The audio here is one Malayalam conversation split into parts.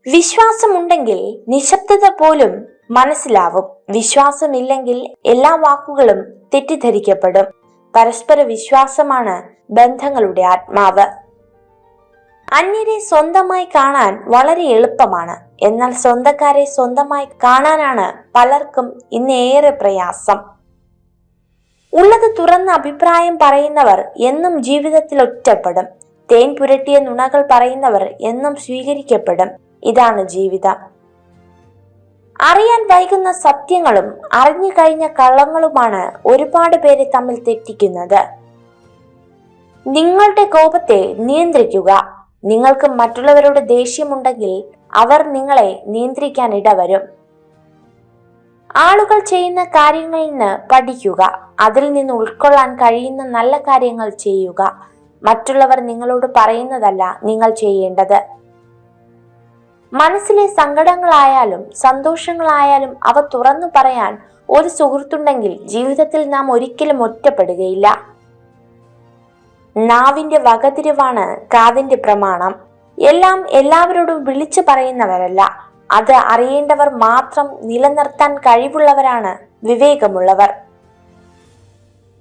വിശ്വാസമുണ്ടെങ്കിൽ നിശബ്ദത പോലും മനസ്സിലാവും. വിശ്വാസമില്ലെങ്കിൽ എല്ലാ വാക്കുകളും തെറ്റിദ്ധരിക്കപ്പെടും. പരസ്പര വിശ്വാസമാണ് ബന്ധങ്ങളുടെ ആത്മാവ്. അന്യരെ സ്വന്തമായി കാണാൻ വളരെ എളുപ്പമാണ്. എന്നാൽ സ്വന്തക്കാരെ സ്വന്തമായി കാണാനാണ് പലർക്കും ഇന്ന് ഏറെ പ്രയാസം. ഉള്ളത് തുറന്ന അഭിപ്രായം പറയുന്നവർ എന്നും ജീവിതത്തിൽ ഒറ്റപ്പെടും. തേൻ പുരട്ടിയ നുണകൾ പറയുന്നവർ എന്നും സ്വീകരിക്കപ്പെടും. ഇതാണ് ജീവിതം. അറിയാൻ വൈകുന്ന സത്യങ്ങളും അറിഞ്ഞു കഴിഞ്ഞ കള്ളങ്ങളുമാണ് ഒരുപാട് പേരെ തമ്മിൽ തെറ്റിക്കുന്നത്. നിങ്ങളുടെ കോപത്തെ നിയന്ത്രിക്കുക. നിങ്ങൾക്ക് മറ്റുള്ളവരോട് ദേഷ്യമുണ്ടെങ്കിൽ അവർ നിങ്ങളെ നിയന്ത്രിക്കാൻ ഇടവരും. ആളുകൾ ചെയ്യുന്ന കാര്യങ്ങളിൽ നിന്ന് പഠിക്കുക. അതിൽ നിന്ന് ഉൾക്കൊള്ളാൻ കഴിയുന്ന നല്ല കാര്യങ്ങൾ ചെയ്യുക. മറ്റുള്ളവർ നിങ്ങളോട് പറയുന്നതല്ല നിങ്ങൾ ചെയ്യേണ്ടത്. മനസ്സിലെ സങ്കടങ്ങളായാലും സന്തോഷങ്ങളായാലും അവ തുറന്നു പറയാൻ ഒരു സുഹൃത്തുണ്ടെങ്കിൽ ജീവിതത്തിൽ നാം ഒരിക്കലും ഒറ്റപ്പെടുകയില്ല. നാവിന്റെ വകതിരിവാണ് കാതിന്റെ പ്രമാണം. എല്ലാം എല്ലാവരോടും വിളിച്ചു പറയുന്നവരല്ല. അത് അറിയേണ്ടവർ മാത്രം നിലനിർത്താൻ കഴിവുള്ളവരാണ് വിവേകമുള്ളവർ.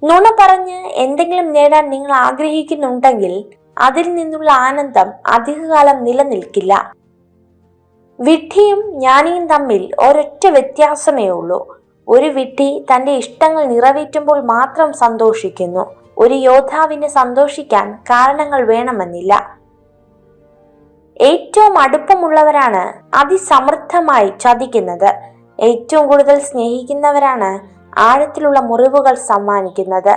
നുണ പറഞ്ഞ് എന്തെങ്കിലും നേടാൻ നിങ്ങൾ ആഗ്രഹിക്കുന്നുണ്ടെങ്കിൽ അതിൽ നിന്നുള്ള ആനന്ദം അധികകാലം നിലനിൽക്കില്ല. വിഡ്ഢിയും ജ്ഞാനിയും തമ്മിൽ ഒരൊറ്റ വ്യത്യാസമേ ഉള്ളൂ. ഒരു വിഡ്ഢി തന്റെ ഇഷ്ടങ്ങൾ നിറവേറ്റുമ്പോൾ മാത്രം സന്തോഷിക്കുന്നു. ഒരു യോദ്ധാവിന് സന്തോഷിക്കാൻ കാരണങ്ങൾ വേണമെന്നില്ല. ഏറ്റവും അടുപ്പമുള്ളവരാണ് അതിസമൃദ്ധമായി ചതിക്കുന്നത്. ഏറ്റവും കൂടുതൽ സ്നേഹിക്കുന്നവരാണ് ആഴത്തിലുള്ള മുറിവുകൾ സമ്മാനിക്കുന്നത്.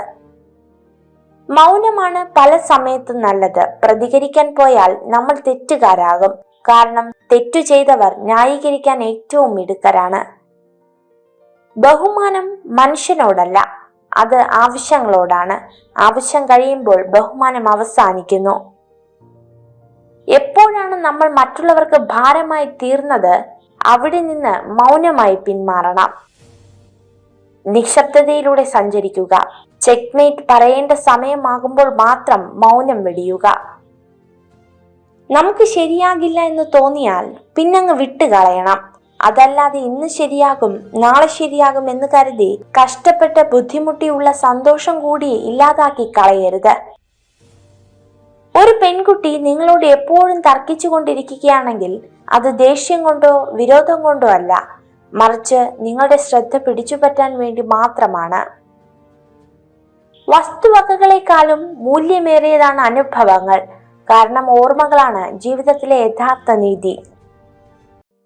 മൗനമാണ് പല സമയത്തും നല്ലത്. പ്രതികരിക്കാൻ പോയാൽ നമ്മൾ തെറ്റുകാരാകും. കാരണം തെറ്റു ചെയ്തവർ ന്യായീകരിക്കാൻ ഏറ്റവും മിടുക്കരാണ്. ബഹുമാനം മനുഷ്യനോടല്ല, അത് ആവശ്യങ്ങളോടാണ്. ആവശ്യം കഴിയുമ്പോൾ ബഹുമാനം അവസാനിക്കുന്നു. എപ്പോഴാണ് നമ്മൾ മറ്റുള്ളവർക്ക് ഭാരമായി തീർന്നത് അവിടെ നിന്ന് മൗനമായി പിന്മാറണം. നിശബ്ദതയിലൂടെ സഞ്ചരിക്കുക. ചെക്ക്മേറ്റ് പറയേണ്ട സമയമാകുമ്പോൾ മാത്രം മൗനം വെടിയുക. നമുക്ക് ശരിയാകില്ല എന്ന് തോന്നിയാൽ പിന്നങ്ങ് വിട്ടുകളയണം. അതല്ലാതെ ഇന്ന് ശരിയാകും നാളെ ശരിയാകും എന്ന് കരുതി കഷ്ടപ്പെട്ട് ബുദ്ധിമുട്ടിയുള്ള സന്തോഷം കൂടി ഇല്ലാതാക്കി കളയരുത്. ഒരു പെൺകുട്ടി നിങ്ങളോട് എപ്പോഴും തർക്കിച്ചു കൊണ്ടിരിക്കുകയാണെങ്കിൽ അത് ദേഷ്യം കൊണ്ടോ വിരോധം കൊണ്ടോ അല്ല, മറിച്ച് നിങ്ങളുടെ ശ്രദ്ധ പിടിച്ചുപറ്റാൻ വേണ്ടി മാത്രമാണ്. വസ്തുവകകളെക്കാളും മൂല്യമേറിയതാണ് അനുഭവങ്ങൾ. കാരണം ഓർമ്മകളാണ് ജീവിതത്തിലെ യഥാർത്ഥ നീതി.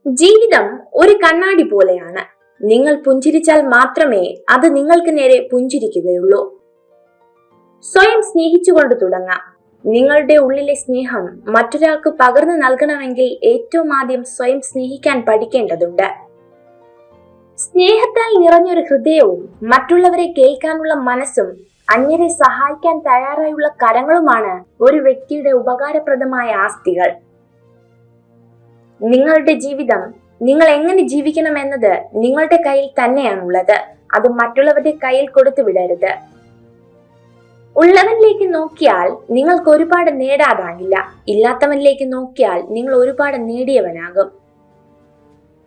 ജീവിതം ഒരു കണ്ണാടി പോലെയാണ്. നിങ്ങൾ പുഞ്ചിരിച്ചാൽ മാത്രമേ അത് നിങ്ങൾക്ക് നേരെ പുഞ്ചിരിക്കുകയുള്ളൂ. സ്വയം സ്നേഹിച്ചുകൊണ്ട് തുടങ്ങാം. നിങ്ങളുടെ ഉള്ളിലെ സ്നേഹം മറ്റൊരാൾക്ക് പകർന്നു നൽകണമെങ്കിൽ ഏറ്റവും ആദ്യം സ്വയം സ്നേഹിക്കാൻ പഠിക്കേണ്ടതുണ്ട്. സ്നേഹത്താൽ നിറഞ്ഞൊരു ഹൃദയവും മറ്റുള്ളവരെ കേൾക്കാനുള്ള മനസ്സും അന്യരെ സഹായിക്കാൻ തയ്യാറായുള്ള കരങ്ങളുമാണ് ഒരു വ്യക്തിയുടെ ഉപകാരപ്രദമായ ആസ്തികൾ. നിങ്ങളുടെ ജീവിതം നിങ്ങൾ എങ്ങനെ ജീവിക്കണം എന്നത് നിങ്ങളുടെ കയ്യിൽ തന്നെയാണുള്ളത്. അത് മറ്റുള്ളവരുടെ കയ്യിൽ കൊടുത്തു വിടരുത്. ഉള്ളവനിലേക്ക് നോക്കിയാൽ നിങ്ങൾക്ക് ഒരുപാട് നേടാതാകില്ല. ഇല്ലാത്തവനിലേക്ക് നോക്കിയാൽ നിങ്ങൾ ഒരുപാട് നേടിയവനാകും.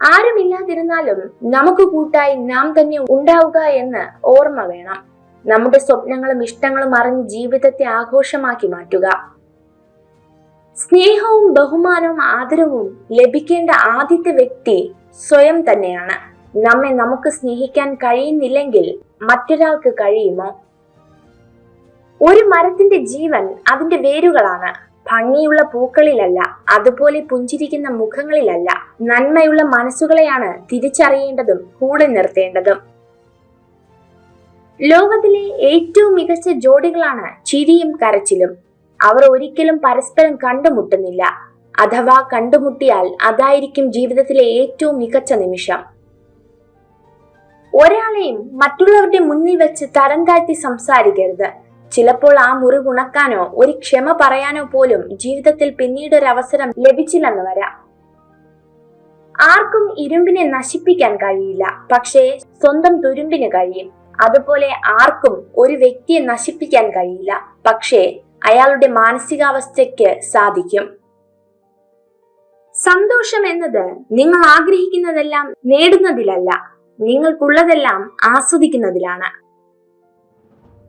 ആരുമില്ലാതിരുന്നാലും നമുക്ക് കൂട്ടായി നാം തന്നെ ഉണ്ടാവുക എന്ന് ഓർമ്മ വേണം. നമ്മുടെ സ്വപ്നങ്ങളും ഇഷ്ടങ്ങളും അറിഞ്ഞ് ജീവിതത്തെ ആഘോഷമാക്കി മാറ്റുക. സ്നേഹവും ബഹുമാനവും ആദരവും ലഭിക്കേണ്ട ആദ്യത്തെ വ്യക്തി സ്വയം തന്നെയാണ്. നമ്മെ നമുക്ക് സ്നേഹിക്കാൻ കഴിയുന്നില്ലെങ്കിൽ മറ്റൊരാൾക്ക് കഴിയുമോ? ഒരു മരത്തിന്റെ ജീവൻ അതിന്റെ വേരുകളാണ്. ഭംഗിയുള്ള പൂക്കളിലല്ല, അതുപോലെ പുഞ്ചിരിക്കുന്ന മുഖങ്ങളിലല്ല. നന്മയുള്ള മനസ്സുകളെയാണ് തിരിച്ചറിയേണ്ടതും കൂടെ നിർത്തേണ്ടതും. ലോകത്തിലെ ഏറ്റവും മികച്ച ജോഡികളാണ് ചിരിയും കരച്ചിലും. അവർ ഒരിക്കലും പരസ്പരം കണ്ടുമുട്ടുന്നില്ല. അഥവാ കണ്ടുമുട്ടിയാൽ അതായിരിക്കും ജീവിതത്തിലെ ഏറ്റവും മികച്ച നിമിഷം. ഒരാളെയും മറ്റുള്ളവരുടെ മുന്നിൽ വെച്ച് തരം താഴ്ത്തി സംസാരിക്കരുത്. ചിലപ്പോൾ ആ മുറിവുണക്കാനോ ഒരു ക്ഷമ പറയാനോ പോലും ജീവിതത്തിൽ പിന്നീട് ഒരു അവസരം ലഭിച്ചില്ലെന്ന് വരാം. ആർക്കും ഇരുമ്പിനെ നശിപ്പിക്കാൻ കഴിയില്ല, പക്ഷേ സ്വന്തം തുരുമ്പിന് കഴിയും. അതുപോലെ ആർക്കും ഒരു വ്യക്തിയെ നശിപ്പിക്കാൻ കഴിയില്ല, പക്ഷേ അയാളുടെ മാനസികാവസ്ഥയ്ക്ക് സാധിക്കും. സന്തോഷം എന്നത് നിങ്ങൾ ആഗ്രഹിക്കുന്നതെല്ലാം നേടുന്നതിലല്ല, നിങ്ങൾക്കുള്ളതെല്ലാം ആസ്വദിക്കുന്നതിലാണ്.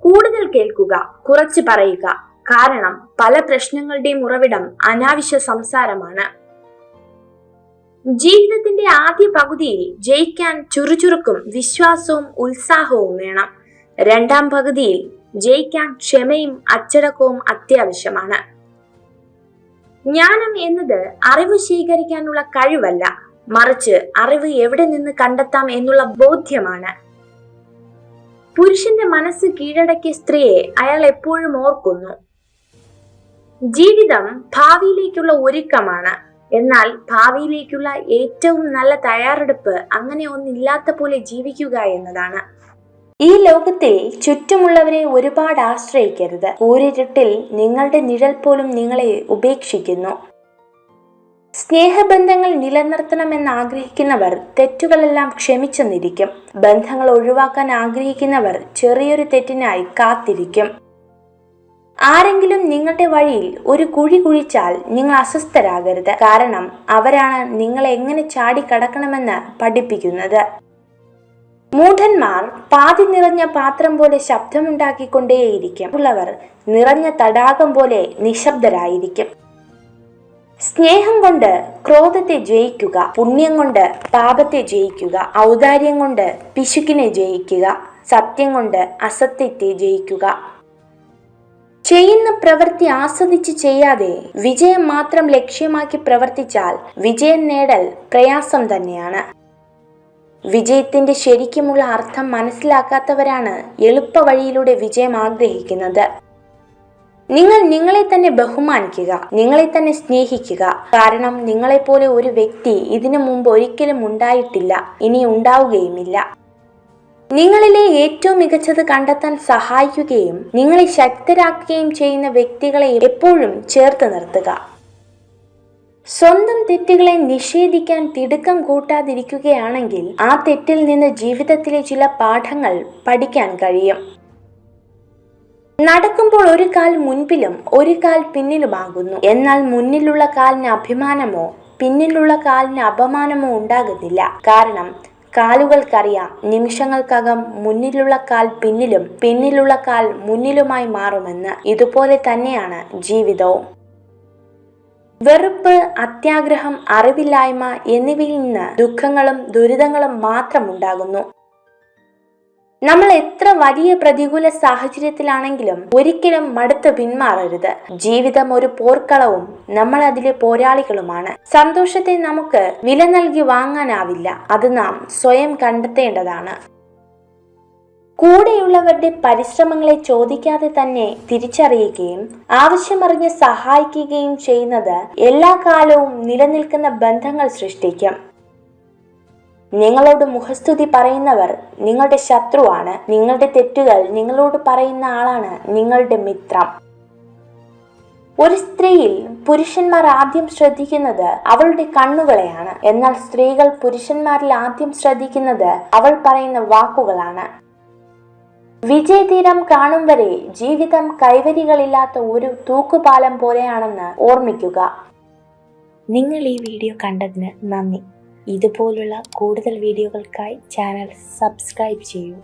കൂടുതൽ കേൾക്കുക, കുറച്ച് പറയുക. കാരണം പല പ്രശ്നങ്ങളുടെയും ഉറവിടം അനാവശ്യ സംസാരമാണ്. ജീവിതത്തിന്റെ ആദ്യ പകുതിയിൽ ജയിക്കാൻ ചുറുചുറുക്കും വിശ്വാസവും ഉത്സാഹവും വേണം. രണ്ടാം പകുതിയിൽ ജയിക്കാൻ ക്ഷമയും അച്ചടക്കവും അത്യാവശ്യമാണ്. ജ്ഞാനം എന്നത് അറിവ് ശേഖരിക്കാനുള്ള കഴിവല്ല, മറിച്ച് അറിവ് എവിടെ നിന്ന് കണ്ടെത്താം എന്നുള്ള ബോധ്യമാണ്. പുരുഷന്റെ മനസ്സ് കീഴടക്കിയ സ്ത്രീയെ അയാൾ എപ്പോഴും ഓർക്കുന്നു. ജീവിതം ഭാവിയിലേക്കുള്ള ഒരുക്കമാണ്. എന്നാൽ ഭാവിയിലേക്കുള്ള ഏറ്റവും നല്ല തയ്യാറെടുപ്പ് അങ്ങനെ ഒന്നില്ലാത്ത പോലെ ജീവിക്കുക എന്നതാണ്. ഈ ലോകത്തിൽ ചുറ്റുമുള്ളവരെ ഒരുപാട് ആശ്രയിക്കരുത്. കൂരിരുട്ടിൽ നിങ്ങളുടെ നിഴൽ പോലും നിങ്ങളെ ഉപേക്ഷിക്കുന്നു. സ്നേഹബന്ധങ്ങൾ നിലനിർത്തണമെന്ന് ആഗ്രഹിക്കുന്നവർ തെറ്റുകളെല്ലാം ക്ഷമിച്ചെന്നിരിക്കും. ബന്ധങ്ങൾ ഒഴിവാക്കാൻ ആഗ്രഹിക്കുന്നവർ ചെറിയൊരു തെറ്റിനായി കാത്തിരിക്കും. ആരെങ്കിലും നിങ്ങളുടെ വഴിയിൽ ഒരു കുഴി കുഴിച്ചാൽ നിങ്ങൾ അസ്വസ്ഥരാകരുത്. കാരണം അവരാണ് നിങ്ങളെ എങ്ങനെ ചാടിക്കടക്കണമെന്ന് പഠിപ്പിക്കുന്നത്. മൂഢന്മാർ പാതി നിറഞ്ഞ പാത്രം പോലെ ശബ്ദമുണ്ടാക്കിക്കൊണ്ടേയിരിക്കും. ഉള്ളവർ നിറഞ്ഞ തടാകം പോലെ നിശബ്ദരായിരിക്കും. സ്നേഹം കൊണ്ട് ക്രോധത്തെ ജയിക്കുക, പുണ്യം കൊണ്ട് പാപത്തെ ജയിക്കുക, ഔദാര്യം കൊണ്ട് പിശുക്കിനെ ജയിക്കുക, സത്യം കൊണ്ട് അസത്യത്തെ ജയിക്കുക. ചെയ്യുന്ന പ്രവൃത്തി ആസ്വദിച്ച് ചെയ്യാതെ വിജയം മാത്രം ലക്ഷ്യമാക്കി പ്രവർത്തിച്ചാൽ വിജയം നേടൽ പ്രയാസം തന്നെയാണ്. വിജയത്തിന്റെ ശരിക്കുമുള്ള അർത്ഥം മനസ്സിലാക്കാത്തവരാണ് എളുപ്പ വഴിയിലൂടെ വിജയം ആഗ്രഹിക്കുന്നത്. നിങ്ങൾ നിങ്ങളെ തന്നെ ബഹുമാനിക്കുക, നിങ്ങളെ തന്നെ സ്നേഹിക്കുക. കാരണം നിങ്ങളെപ്പോലെ ഒരു വ്യക്തി ഇതിനു മുമ്പ് ഒരിക്കലും ഉണ്ടായിട്ടില്ല, ഇനി ഉണ്ടാവുകയുമില്ല. നിങ്ങളിലെ ഏറ്റവും മികച്ചത് കണ്ടെത്താൻ സഹായിക്കുകയും നിങ്ങളെ ശക്തരാക്കുകയും ചെയ്യുന്ന വ്യക്തികളെ എപ്പോഴും ചേർത്ത് നിർത്തുക. സ്വന്തം തെറ്റുകളെ നിഷേധിക്കാൻ തിടുക്കം കൂട്ടാതിരിക്കുകയാണെങ്കിൽ ആ തെറ്റിൽ നിന്ന് ജീവിതത്തിലെ ചില പാഠങ്ങൾ പഠിക്കാൻ കഴിയും. നടക്കുമ്പോൾ ഒരു കാൽ മുൻപിലും ഒരു കാൽ പിന്നിലുമാകുന്നു. എന്നാൽ മുന്നിലുള്ള കാലിന് അഭിമാനമോ പിന്നിലുള്ള കാലിന് അപമാനമോ ഉണ്ടാകുന്നില്ല. കാരണം കാലുകൾക്കറിയാം നിമിഷങ്ങൾക്കകം മുന്നിലുള്ള കാൽ പിന്നിലും പിന്നിലുള്ള കാൽ മുന്നിലുമായി മാറുമെന്ന്. ഇതുപോലെ തന്നെയാണ് ജീവിതവും. വെറുപ്പ്, അത്യാഗ്രഹം, അറിവില്ലായ്മ എന്നിവയിൽ നിന്ന് ദുഃഖങ്ങളും ദുരിതങ്ങളും മാത്രം ഉണ്ടാകുന്നു. നമ്മൾ എത്ര വലിയ പ്രതികൂല സാഹചര്യത്തിലാണെങ്കിലും ഒരിക്കലും മടുത്ത് പിന്മാറരുത്. ജീവിതം ഒരു പോർക്കളവും നമ്മൾ അതിലെ പോരാളികളുമാണ്. സന്തോഷത്തെ നമുക്ക് വില നൽകി വാങ്ങാനാവില്ല, അത് നാം സ്വയം കണ്ടെത്തേണ്ടതാണ്. കൂടെയുള്ളവരുടെ പരിശ്രമങ്ങളെ ചോദിക്കാതെ തന്നെ തിരിച്ചറിയുകയും ആവശ്യമറിഞ്ഞ് സഹായിക്കുകയും ചെയ്യുന്നത് എല്ലാ കാലവും നിലനിൽക്കുന്ന ബന്ധങ്ങൾ സൃഷ്ടിക്കും. നിങ്ങളോട് മുഖസ്തുതി പറയുന്നവർ നിങ്ങളുടെ ശത്രുവാണ്. നിങ്ങളുടെ തെറ്റുകൾ നിങ്ങളോട് പറയുന്ന ആളാണ് നിങ്ങളുടെ മിത്രം. ഒരു സ്ത്രീയിൽ പുരുഷന്മാർ ആദ്യം ശ്രദ്ധിക്കുന്നത് അവളുടെ കണ്ണുകളെയാണ്. എന്നാൽ സ്ത്രീകൾ പുരുഷന്മാരിൽ ആദ്യം ശ്രദ്ധിക്കുന്നത് അവൾ പറയുന്ന വാക്കുകളാണ്. വിജയതീരം കാണും വരെ ജീവിതം കൈവരികളില്ലാത്ത ഒരു തൂക്കുപാലം പോലെയാണെന്ന് ഓർമ്മിക്കുക. നിങ്ങൾ ഈ വീഡിയോ കണ്ടതിന് നന്ദി. ഇതുപോലുള്ള കൂടുതൽ വീഡിയോകൾക്കായി ചാനൽ സബ്സ്ക്രൈബ് ചെയ്യൂ.